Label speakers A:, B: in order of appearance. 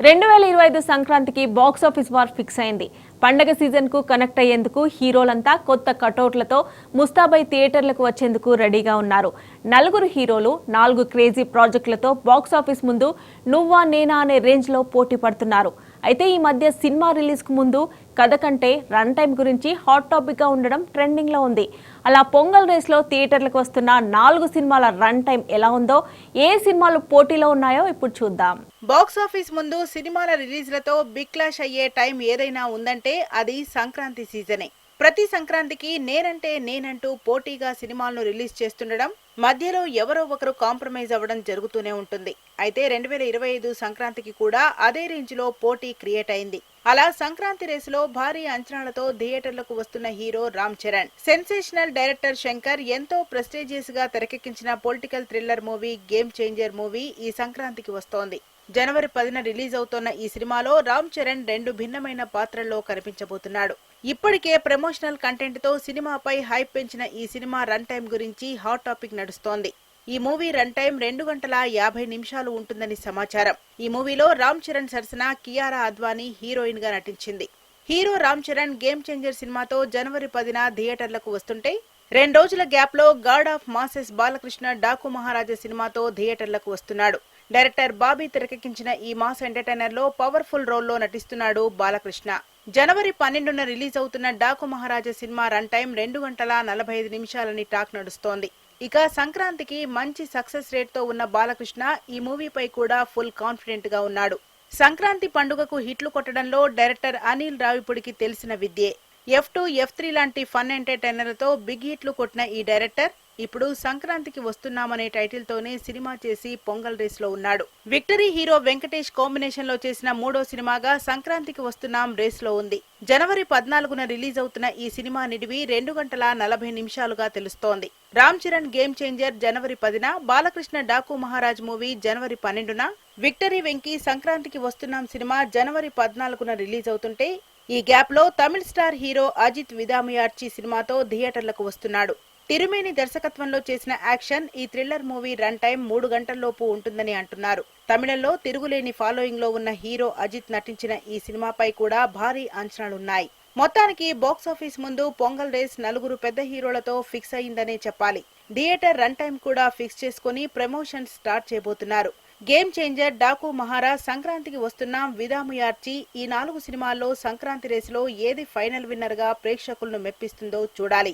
A: 2025 సంక్రాంతికి box office war fix అయింది. పండగ సీజన్ కు కనెక్ట్ అయ్యేందుకు హీరోలంతా కొత్త కటౌట్లతో ముస్తాబై థియేటర్లకు వచ్చేందుకు రెడీగా ఉన్నారు. నలుగురు హీరోలు 4 క్రేజీ ప్రాజెక్టులతో బాక్స్ ఆఫీస్ ముందు నువ్వా నేనా అనే రేంజ్ లో పోటీ పడుతున్నారు. అయితే ఈ మధ్య సినిమా రిలీజ్ కు ముందు కథ కంటే రన్ టైం గురించి హాట్ టాపిక్ గా ఉండడం ట్రెండింగ్ లో ఉంది. అలా పొంగల్ రేస్ లో థియేటర్లకు వస్తున్న 4 సినిమాల రన్ టైం ఎలా ఉందో, ఏ సినిమాలు పోటీలో ఉన్నాయో ఇప్పుడు చూద్దాం.
B: బాక్స్ ఆఫీస్ ముందు సినిమాల రిలీజ్లతో బిగ్ క్లాష్ అయ్యే టైం ఏదైనా ఉందంటే అది సంక్రాంతి సీజనే. ప్రతి సంక్రాంతికి నేనంటే నేనంటూ పోటీగా సినిమాలను రిలీజ్ చేస్తుండడం, మధ్యలో ఎవరో ఒకరు కాంప్రమైజ్ అవ్వడం జరుగుతూనే ఉంటుంది. అయితే 2025 సంక్రాంతికి కూడా అదే రేంజ్ లో పోటీ క్రియేట్ అయింది. అలా సంక్రాంతి రేసులో భారీ అంచనాలతో థియేటర్లకు వస్తున్న hero Ram Charan. Sensational director Shankar ఎంతో ప్రెస్టీజియస్ గా తెరకెక్కించిన political thriller movie game changer movie ఈ సంక్రాంతికి వస్తోంది. జనవరి 10న రిలీజ్ అవుతోన్న ఈ సినిమాలో రామ్ చరణ్ 2 భిన్నమైన పాత్రల్లో కనిపించబోతున్నాడు. ఇప్పటికే ప్రమోషనల్ కంటెంట్ తో సినిమాపై హైప్ పెంచిన ఈ సినిమా రన్ టైం గురించి హాట్ టాపిక్ నడుస్తోంది. ఈ మూవీ రన్ టైం 2 గంటల 50 నిమిషాలు ఉంటుందని సమాచారం. ఈ మూవీలో రామ్ చరణ్ సరసన కియారా అద్వానీ హీరోయిన్ గా నటించింది. Hero Ram Charan Game Changer సినిమాతో జనవరి 10న థియేటర్లకు వస్తుంటే, 2 రోజుల గ్యాప్ లో god of masses Balakrishna Daaku Maharaaj సినిమాతో థియేటర్లకు వస్తున్నాడు. డైరెక్టర్ బాబీ తెరకెక్కించిన ఈ మాస్ ఎంటర్టైనర్ లో పవర్ఫుల్ రోల్లో నటిస్తున్నాడు బాలకృష్ణ. జనవరి 12న రిలీజ్ అవుతున్న డాకు మహారాజా సినిమా రన్ టైం 2 గంటల 45 నిమిషాలని టాక్ నడుస్తోంది. ఇక సంక్రాంతికి మంచి సక్సెస్ రేట్ తో ఉన్న బాలకృష్ణ ఈ మూవీపై కూడా ఫుల్ కాన్ఫిడెంట్ గా ఉన్నాడు. సంక్రాంతి పండుగకు హిట్లు కొట్టడంలో డైరెక్టర్ అనిల్ రావిపూడికి తెలిసిన విద్యే. F2, F3 లాంటి ఫన్ ఎంటర్టైనర్లతో బిగ్ హిట్లు కొట్టిన ఈ డైరెక్టర్ ఇప్పుడు సంక్రాంతికి వస్తున్నామనే టైటిల్ తోనే సినిమా చేసి పొంగల్ రేస్ లో ఉన్నాడు. విక్టరీ హీరో వెంకటేష్ కాంబినేషన్ లో చేసిన 3వ సినిమాగా సంక్రాంతికి వస్తున్నాం రేస్ లో ఉంది. జనవరి 14న రిలీజ్ అవుతున్న ఈ సినిమా నిడివి 2 గంటల 40 నిమిషాలుగా తెలుస్తోంది. రామ్ చరణ్ గేమ్ చేంజర్ జనవరి 10న, బాలకృష్ణ డాకు మహారాజ్ మూవీ జనవరి 12న, విక్టరీ వెంకీ సంక్రాంతికి వస్తున్నాం సినిమా జనవరి 14న రిలీజ్ అవుతుంటే, ఈ గ్యాప్ లో తమిళ స్టార్ హీరో అజిత్ విదాముయార్చి సినిమాతో థియేటర్లకు వస్తున్నాడు. తిరుమేని దర్శకత్వంలో చేసిన యాక్షన్ ఈ థ్రిల్లర్ మూవీ రన్ టైం 3 గంటల్లోపు ఉంటుందని అంటున్నారు. తమిళంలో తిరుగులేని ఫాలోయింగ్ లో ఉన్న హీరో అజిత్ నటించిన ఈ సినిమాపై కూడా భారీ అంచనాలున్నాయి. మొత్తానికి బాక్స్ ఆఫీస్ ముందు పొంగల్ రేస్ 4 పెద్ద హీరోలతో ఫిక్స్ అయిందనే చెప్పాలి. థియేటర్ రన్ టైం కూడా ఫిక్స్ చేసుకుని ప్రమోషన్ స్టార్ట్ చేయబోతున్నారు. గేమ్ చేంజర్, డాకు మహారాజ్, సంక్రాంతికి వస్తున్నాం, విదాముయార్చి ఈ 4 సినిమాల్లో సంక్రాంతి రేసులో ఏది ఫైనల్ విన్నర్ గా ప్రేక్షకులను మెప్పిస్తుందో చూడాలి.